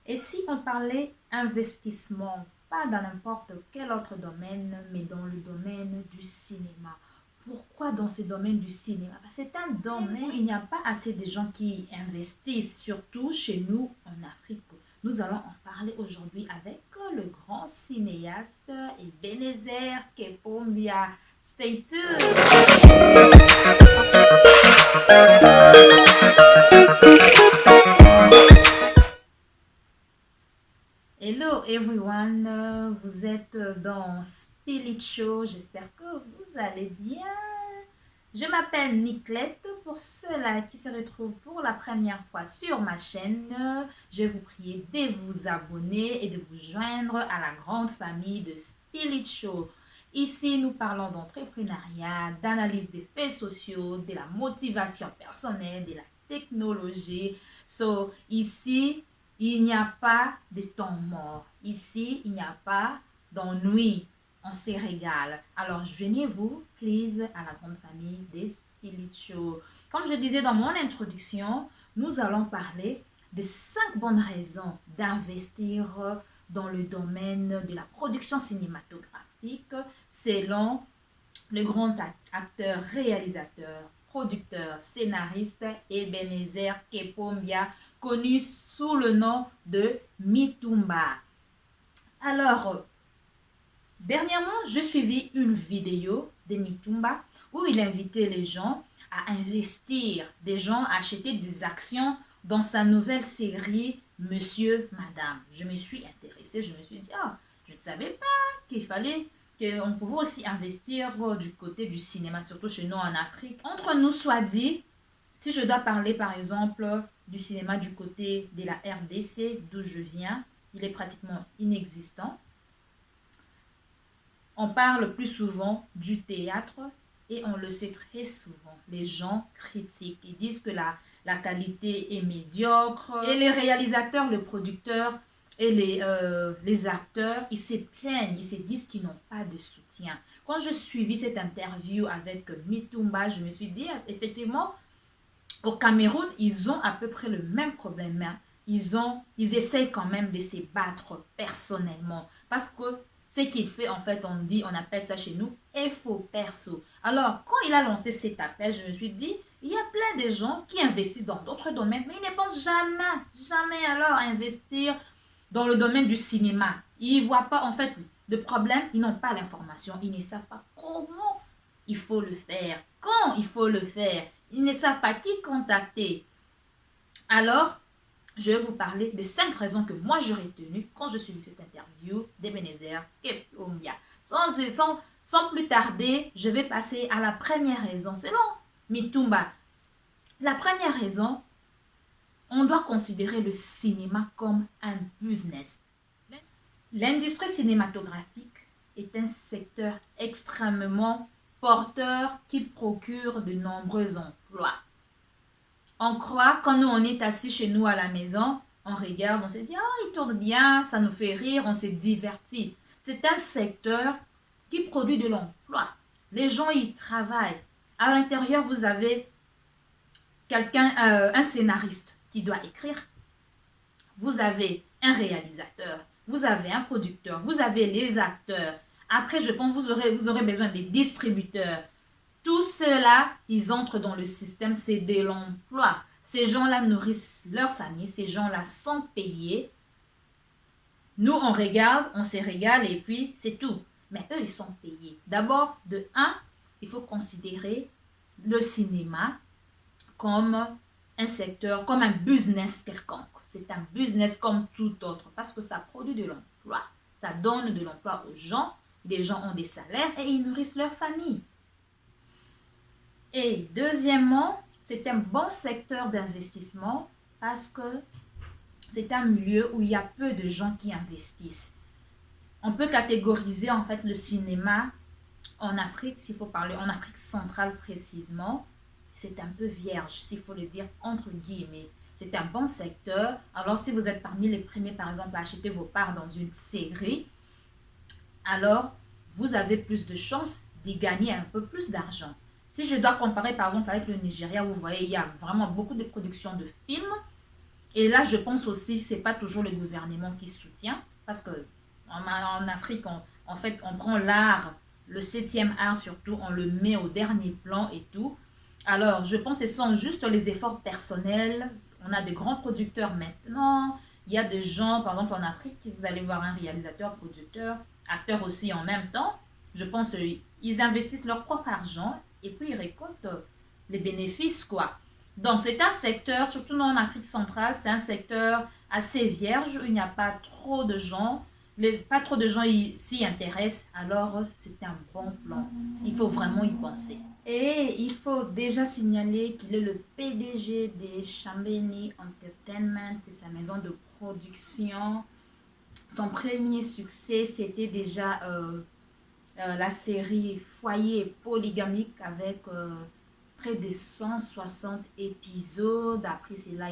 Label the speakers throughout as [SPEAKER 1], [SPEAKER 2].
[SPEAKER 1] Et si on parlait investissement, pas dans n'importe quel autre domaine, mais dans le domaine du cinéma. Pourquoi dans ce domaine du cinéma? C'est un domaine où il n'y a pas assez de gens qui investissent, surtout chez nous en Afrique. Nous allons en parler aujourd'hui avec le grand cinéaste Ebenezer Kepombia. Stay tuned! Hello everyone, vous êtes dans Spirit Show, j'espère que vous allez bien. Je m'appelle Niclette, pour ceux-là qui se retrouvent pour la première fois sur ma chaîne, je vous prie de vous abonner et de vous joindre à la grande famille de Spirit Show. Ici, nous parlons d'entrepreneuriat, d'analyse des faits sociaux, de la motivation personnelle, de la technologie. Ici, il n'y a pas de temps mort. Ici, il n'y a pas d'ennui. On se régale. Alors, joignez-vous, please, à la grande famille des Spirit Show. Comme je disais dans mon introduction, nous allons parler des 5 bonnes raisons d'investir dans le domaine de la production cinématographique selon le grand acteur, réalisateur, producteur, scénariste Ebenezer Kepombia, connu sous le nom de Mitumba. Alors, dernièrement, j'ai suivi une vidéo de Mitumba où il invitait les gens à investir, des gens à acheter des actions dans sa nouvelle série Monsieur, Madame. Je me suis intéressée, je me suis dit, ah, je ne savais pas qu'il fallait qu'on pouvait aussi investir du côté du cinéma, surtout chez nous en Afrique. Entre nous soit dit, si je dois parler par exemple du cinéma du côté de la RDC, d'où je viens, il est pratiquement inexistant. On parle plus souvent du théâtre et on le sait très souvent. Les gens critiquent, ils disent que la qualité est médiocre. Et les réalisateurs, les producteurs et les acteurs, ils se plaignent, ils se disent qu'ils n'ont pas de soutien. Quand je suivis cette interview avec Mitumba, je me suis dit, effectivement, au Cameroun, ils ont à peu près le même problème. Hein. Ils essayent quand même de se battre personnellement. Parce que ce qu'il fait, en fait, on appelle ça chez nous, faux perso. Alors, quand il a lancé cet appel, je me suis dit, il y a plein de gens qui investissent dans d'autres domaines, mais ils ne pensent jamais alors à investir dans le domaine du cinéma. Ils ne voient pas, en fait, de problème, ils n'ont pas l'information, ils ne savent pas comment il faut le faire, quand il faut le faire. Ils ne savent pas qui contacter. Alors, je vais vous parler des 5 raisons que moi j'ai retenues quand je suivi cette interview d'Ebenezer Kepombia. Sans plus tarder, je vais passer à la première raison. Selon Mitumba, la première raison, on doit considérer le cinéma comme un business. L'industrie cinématographique est un secteur extrêmement porteur qui procure de nombreux emplois. On croit, quand nous on est assis chez nous à la maison, on regarde, on se dit, oh, il tourne bien, ça nous fait rire, on s'est diverti. C'est un secteur qui produit de l'emploi. Les gens y travaillent. À l'intérieur, vous avez un scénariste qui doit écrire. Vous avez un réalisateur, vous avez un producteur, vous avez les acteurs. Après, je pense que vous aurez besoin des distributeurs. Tout cela, ils entrent dans le système, c'est de l'emploi. Ces gens-là nourrissent leur famille, ces gens-là sont payés. Nous, on regarde, on se régale et puis c'est tout. Mais eux, ils sont payés. D'abord, de un, il faut considérer le cinéma comme un secteur, comme un business quelconque. C'est un business comme tout autre parce que ça produit de l'emploi. Ça donne de l'emploi aux gens. Les gens ont des salaires et ils nourrissent leur famille. Et deuxièmement, c'est un bon secteur d'investissement parce que c'est un milieu où il y a peu de gens qui investissent. On peut catégoriser en fait le cinéma en Afrique, s'il faut parler en Afrique centrale précisément, c'est un peu vierge, s'il faut le dire entre guillemets. C'est un bon secteur. Alors si vous êtes parmi les premiers par exemple à acheter vos parts dans une série, alors vous avez plus de chances d'y gagner un peu plus d'argent. Si je dois comparer par exemple avec le Nigeria, vous voyez, il y a vraiment beaucoup de productions de films. Et là, je pense aussi, c'est pas toujours le gouvernement qui soutient, parce que en Afrique, en fait, on prend l'art, le 7e art surtout, on le met au dernier plan et tout. Alors, je pense que ce sont juste les efforts personnels. On a des grands producteurs maintenant. Il y a des gens, par exemple en Afrique, vous allez voir un réalisateur, producteur, acteur aussi en même temps. Je pense qu'ils investissent leur propre argent et puis ils récoltent les bénéfices, quoi. Donc, c'est un secteur, surtout en Afrique centrale, c'est un secteur assez vierge où il n'y a pas trop de gens. Pas trop de gens s'y intéressent, alors c'est un bon plan. Il faut vraiment y penser. Et il faut déjà signaler qu'il est le PDG des Chambeni Entertainment, c'est sa maison de production. Son premier succès, c'était déjà la série Foyer polygamique avec près de 160 épisodes. Après, c'est là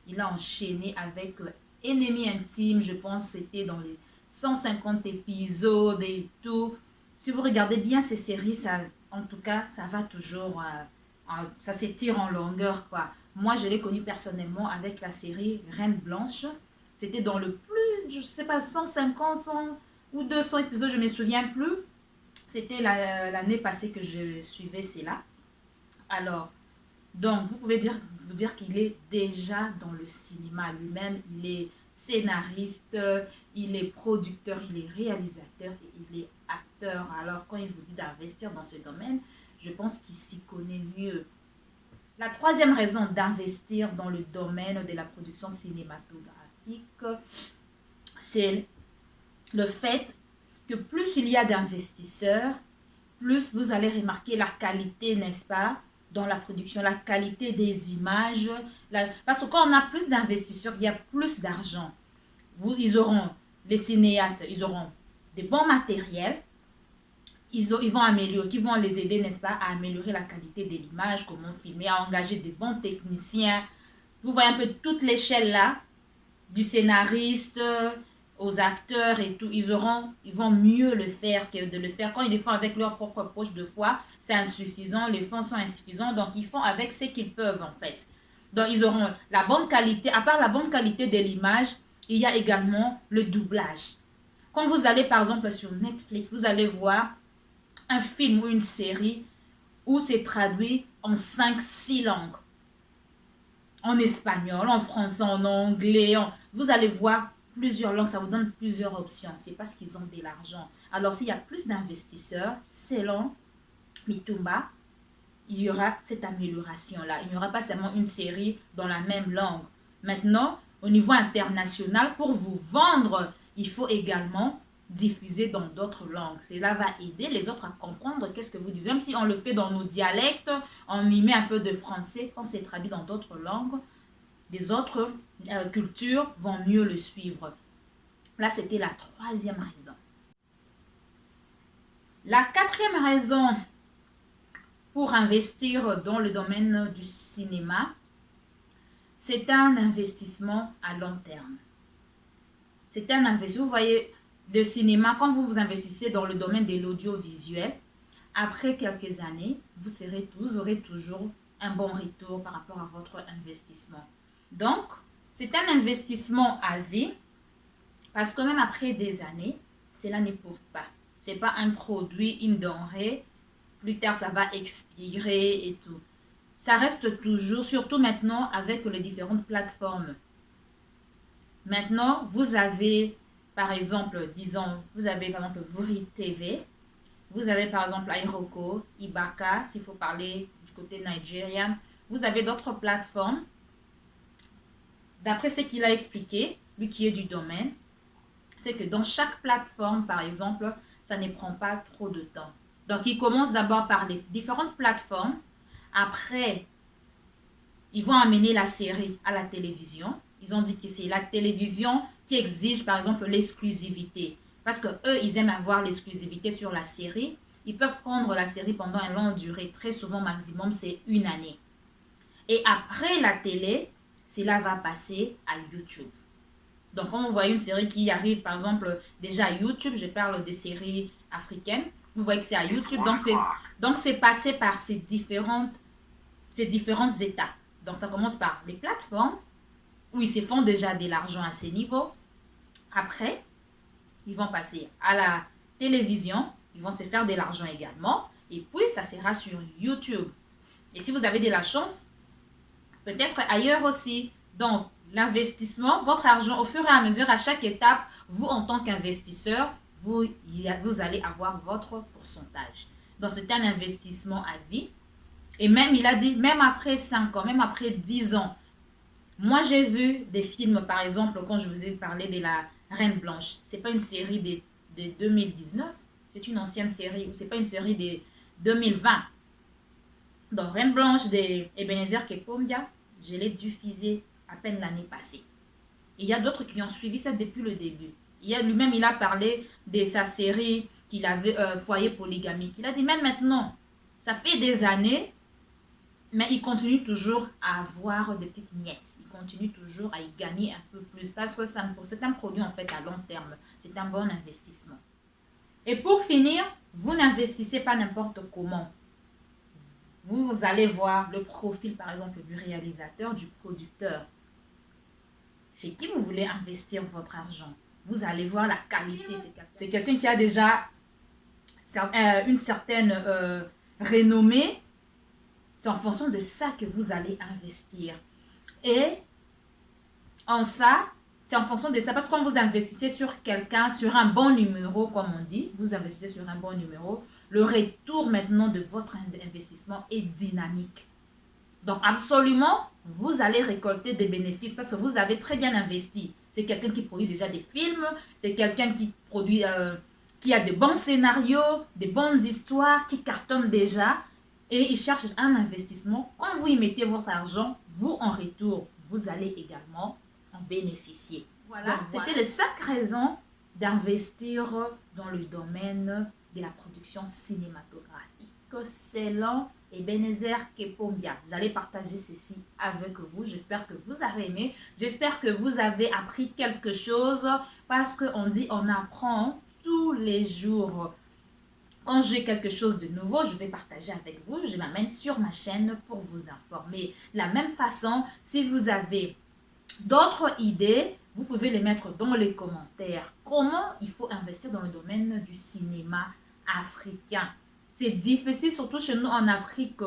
[SPEAKER 1] il a enchaîné avec Ennemi intime, je pense c'était dans les 150 épisodes et tout. Si vous regardez bien ces séries, ça, en tout cas, ça va toujours, ça s'étire en longueur, quoi. Moi, je l'ai connu personnellement avec la série Reine Blanche. C'était dans le plus, je sais pas, 150, 100 ou 200 épisodes, je ne me souviens plus. C'était l'année passée que je suivais cela. Alors, donc, vous pouvez vous dire qu'il est déjà dans le cinéma lui-même. Il est scénariste, il est producteur, il est réalisateur et il est acteur. Alors, quand il vous dit d'investir dans ce domaine, je pense qu'il s'y connaît mieux. La troisième raison d'investir dans le domaine de la production cinématographique, c'est le fait que plus il y a d'investisseurs, plus vous allez remarquer la qualité, n'est-ce pas, dans la production, la qualité des images. Parce que quand on a plus d'investisseurs, il y a plus d'argent. Ils auront, les cinéastes, ils auront des bons matériels, ils vont améliorer, qui vont les aider, n'est-ce pas, à améliorer la qualité de l'image, comment filmer, à engager des bons techniciens. Vous voyez un peu toute l'échelle là, du scénariste aux acteurs et tout, ils vont mieux le faire que de le faire. Quand ils le font avec leur propre poche de foi, c'est insuffisant, les fonds sont insuffisants, donc ils font avec ce qu'ils peuvent en fait. Donc ils auront la bonne qualité, à part la bonne qualité de l'image, il y a également le doublage. Quand vous allez par exemple sur Netflix, vous allez voir un film ou une série où c'est traduit en 5-6 langues. En espagnol, en français, en anglais, vous allez voir plusieurs langues, ça vous donne plusieurs options. C'est parce qu'ils ont de l'argent. Alors, s'il y a plus d'investisseurs, selon Mitumba, il y aura cette amélioration-là. Il n'y aura pas seulement une série dans la même langue. Maintenant, au niveau international, pour vous vendre, il faut également diffuser dans d'autres langues. Cela va aider les autres à comprendre qu'est-ce que vous dites. Même si on le fait dans nos dialectes, on y met un peu de français, quand c'est traduit dans d'autres langues, des autres cultures vont mieux le suivre. Là, c'était la troisième raison. La quatrième raison pour investir dans le domaine du cinéma, c'est un investissement à long terme. C'est un investissement, vous voyez, le cinéma, quand vous investissez dans le domaine de l'audiovisuel, après quelques années, vous aurez toujours un bon retour par rapport à votre investissement. Donc, c'est un investissement à vie, parce que même après des années, cela n'éprouve pas. Ce n'est pas un produit, une denrée, plus tard ça va expirer et tout. Ça reste toujours, surtout maintenant avec les différentes plateformes. Maintenant, vous avez, par exemple, disons, vous avez par exemple Vuri TV, vous avez par exemple Airoko, Ibaka, s'il faut parler du côté nigérien. Vous avez d'autres plateformes. D'après ce qu'il a expliqué, lui qui est du domaine, c'est que dans chaque plateforme, par exemple, ça ne prend pas trop de temps. Donc, il commence d'abord par les différentes plateformes. Après, ils vont amener la série à la télévision. Ils ont dit que c'est la télévision qui exige, par exemple, l'exclusivité. Parce que eux, ils aiment avoir l'exclusivité sur la série. Ils peuvent prendre la série pendant une longue durée. Très souvent, maximum, c'est une année. Et après la télé, cela va passer à YouTube. Donc, quand vous voyez une série qui arrive, par exemple, déjà à YouTube, je parle des séries africaines, vous voyez que c'est à YouTube. Donc, c'est passé par ces différentes étapes. Donc, ça commence par les plateformes. où ils se font déjà de l'argent à ces niveaux. Après, ils vont passer à la télévision, ils vont se faire de l'argent également. Et puis, ça sera sur YouTube. Et si vous avez de la chance, peut-être ailleurs aussi. Donc, l'investissement, votre argent, au fur et à mesure, à chaque étape, vous, en tant qu'investisseur, vous allez avoir votre pourcentage. Donc, c'est un investissement à vie. Et même, il a dit, même après 5 ans, même après 10 ans, moi, j'ai vu des films, par exemple, quand je vous ai parlé de la Reine Blanche. Ce n'est pas une série de 2019, c'est une ancienne série, ou ce n'est pas une série de 2020. Donc, Reine Blanche de Ebenezer Kepombia, je l'ai diffusée à peine l'année passée. Et il y a d'autres qui ont suivi ça depuis le début. Lui-même, il a parlé de sa série qu'il avait, Foyer polygamique. Il a dit, même maintenant, ça fait des années, mais il continue toujours à avoir des petites miettes. Il continue toujours à y gagner un peu plus parce que c'est un produit en fait à long terme. C'est un bon investissement. Et pour finir, vous n'investissez pas n'importe comment. Vous allez voir le profil, par exemple, du réalisateur, du producteur. Chez qui vous voulez investir votre argent. Vous allez voir la qualité. C'est quelqu'un qui a déjà une certaine renommée. C'est en fonction de ça que vous allez investir. Et en ça, c'est en fonction de ça. Parce que quand vous investissez sur quelqu'un, sur un bon numéro, comme on dit, vous investissez sur un bon numéro, le retour maintenant de votre investissement est dynamique. Donc absolument, vous allez récolter des bénéfices parce que vous avez très bien investi. C'est quelqu'un qui produit déjà des films, c'est quelqu'un qui produit, qui a de bons scénarios, des bonnes histoires, qui cartonnent déjà. Et il cherche un investissement. Quand vous y mettez votre argent, vous en retour, vous allez également en bénéficier. Voilà, c'était les 5 raisons d'investir dans le domaine de la production cinématographique selon Ebenezer Kepombia. J'allais partager ceci avec vous. J'espère que vous avez aimé. J'espère que vous avez appris quelque chose parce qu'on dit on apprend tous les jours. Quand j'ai quelque chose de nouveau, je vais partager avec vous. Je m'amène sur ma chaîne pour vous informer. De la même façon, si vous avez d'autres idées, vous pouvez les mettre dans les commentaires. Comment il faut investir dans le domaine du cinéma africain? C'est difficile, surtout chez nous en Afrique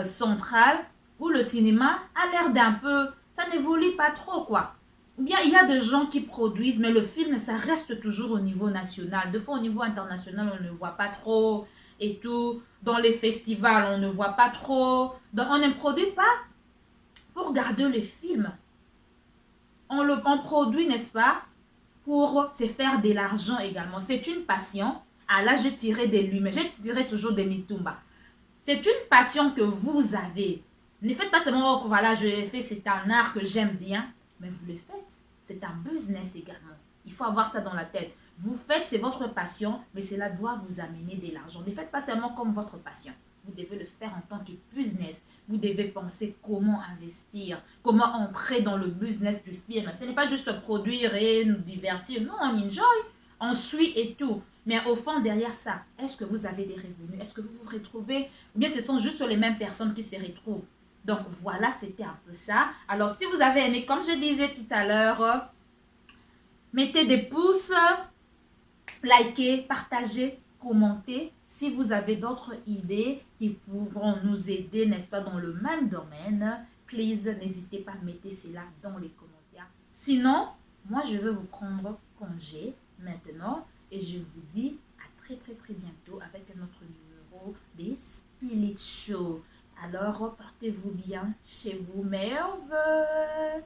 [SPEAKER 1] centrale, où le cinéma a l'air d'un peu... Ça n'évolue pas trop, quoi. Ou bien il y a des gens qui produisent, mais le film, ça reste toujours au niveau national. Des fois, au niveau international, on ne voit pas trop et tout. Dans les festivals, on ne voit pas trop. Donc, on ne produit pas pour garder le film. On produit, n'est-ce pas, pour se faire de l'argent également. C'est une passion. Ah là, j'ai tiré des lumières. J'ai tiré toujours des mitumba. C'est une passion que vous avez. Ne faites pas seulement, oh, voilà, je fais, c'est un art que j'aime bien. Mais vous le faites. C'est un business également. Il faut avoir ça dans la tête. Vous faites, c'est votre passion, mais cela doit vous amener de l'argent. Ne faites pas seulement comme votre passion. Vous devez le faire en tant que business. Vous devez penser comment investir, comment entrer dans le business du film. Ce n'est pas juste produire et nous divertir. Non, on enjoy, on suit et tout. Mais au fond, derrière ça, est-ce que vous avez des revenus? Est-ce que vous vous retrouvez? Ou bien ce sont juste les mêmes personnes qui se retrouvent? Donc voilà, c'était un peu ça. Alors si vous avez aimé, comme je disais tout à l'heure, mettez des pouces, likez, partagez, commentez. Si vous avez d'autres idées qui pourront nous aider, n'est-ce pas, dans le même domaine, please, n'hésitez pas à mettre cela dans les commentaires. Sinon, moi je veux vous prendre congé maintenant et je vous dis à très bientôt avec notre numéro des Spirit Show. Alors, portez-vous bien chez vous, merveilleux.